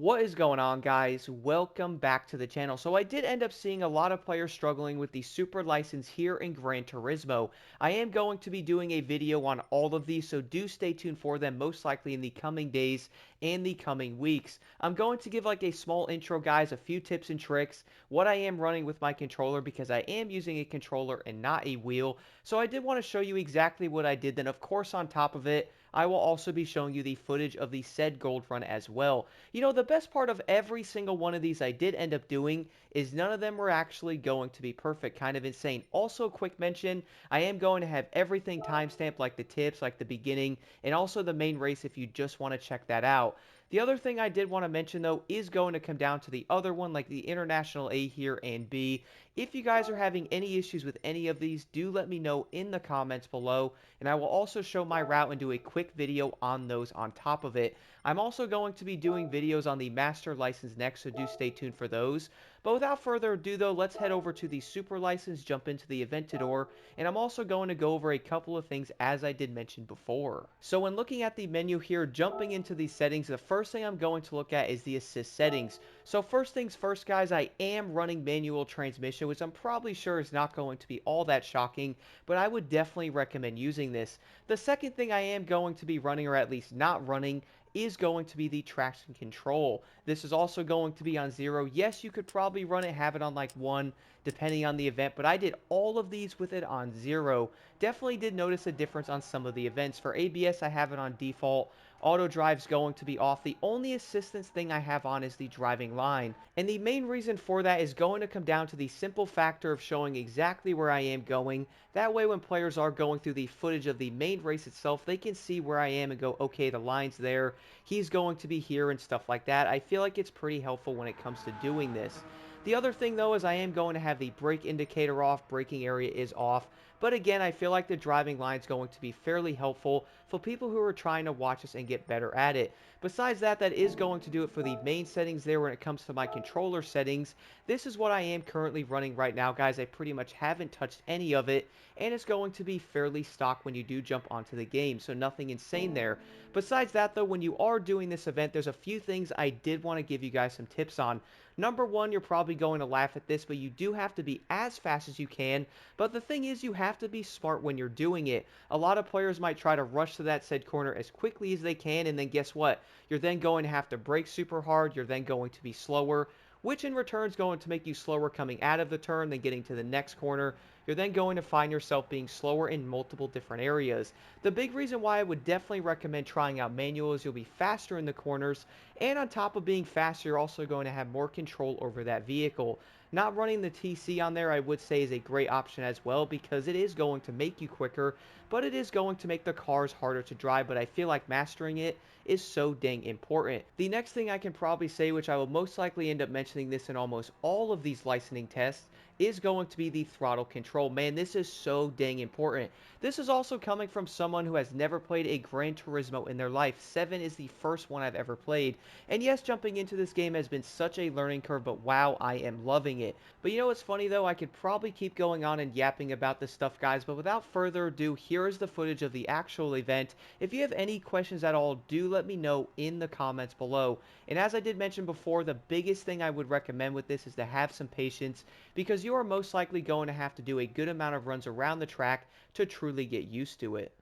What is going on, guys? Welcome back to the channel. So I did end up seeing a lot of players struggling with the super license here in Gran Turismo. I am going to be doing a video on all of these, so do stay tuned for them, most likely in the coming days and the coming weeks. I'm going to give like a small intro, guys, a few tips and tricks, what I am running with my controller because I am using a controller and not a wheel. So I did want to show you exactly what I did. Then of course on top of it, I will also be showing you the footage of the said gold run as well. You know, the best part of every single one of these I did end up doing is none of them were actually going to be perfect. Kind of insane. Also, quick mention, I am going to have everything timestamped, like the tips, like the beginning, and also the main race if you just want to check that out. The other thing I did want to mention, though, is going to come down to the other one, like the International A here and B. If you guys are having any issues with any of these, do let me know in the comments below, and I will also show my route and do a quick video on those on top of it. I'm also going to be doing videos on the master license next, so do stay tuned for those. But without further ado, though, let's head over to the super license, jump into the Aventador, and I'm also going to go over a couple of things as I did mention before. So when looking at the menu here, jumping into the settings, the first thing I'm going to look at is the assist settings. So first things first, guys, I am running manual transmission, which I'm probably sure is not going to be all that shocking, but I would definitely recommend using this. The second thing I am going to be running, or at least not running, is going to be the traction control. This is also going to be on 0. Yes, you could probably run it, have it on like 1, depending on the event, but I did all of these with it on 0. Definitely did notice a difference on some of the events. For ABS, I have it on default. Auto drive's going to be off. The only assistance thing I have on is the driving line. And the main reason for that is going to come down to the simple factor of showing exactly where I am going. That way when players are going through the footage of the main race itself, they can see where I am and go, okay, the line's there, he's going to be here and stuff like that. I feel like it's pretty helpful when it comes to doing this. The other thing though is I am going to have the brake indicator off, braking area is off, but again I feel like the driving line is going to be fairly helpful for people who are trying to watch this and get better at it. Besides that, that is going to do it for the main settings there when it comes to my controller settings. This is what I am currently running right now, guys. I pretty much haven't touched any of it, and it's going to be fairly stock when you do jump onto the game, so nothing insane there. Besides that though, when you are doing this event, there's a few things I did want to give you guys some tips on. Number one, you're probably going to laugh at this, but you do have to be as fast as you can. But the thing is, you have to be smart when you're doing it. A lot of players might try to rush to that said corner as quickly as they can, and then guess what? You're then going to have to brake super hard. You're then going to be slower, which in return is going to make you slower coming out of the turn than getting to the next corner. You're then going to find yourself being slower in multiple different areas. The big reason why I would definitely recommend trying out manual is you'll be faster in the corners, and on top of being faster, you're also going to have more control over that vehicle. Not running the TC on there, I would say, is a great option as well because it is going to make you quicker, but it is going to make the cars harder to drive, but I feel like mastering it is so dang important. The next thing I can probably say, which I will most likely end up mentioning this in almost all of these licensing tests, is going to be the throttle control. Man, this is so dang important. This is also coming from someone who has never played a Gran Turismo in their life. 7 is the first one I've ever played. And yes, jumping into this game has been such a learning curve, but wow, I am loving it. But you know what's funny though? I could probably keep going on and yapping about this stuff, guys, but without further ado, here is the footage of the actual event. If you have any questions at all, do let me know in the comments below. And as I did mention before, the biggest thing I would recommend with this is to have some patience because you are most likely going to have to do a good amount of runs around the track to truly get used to it.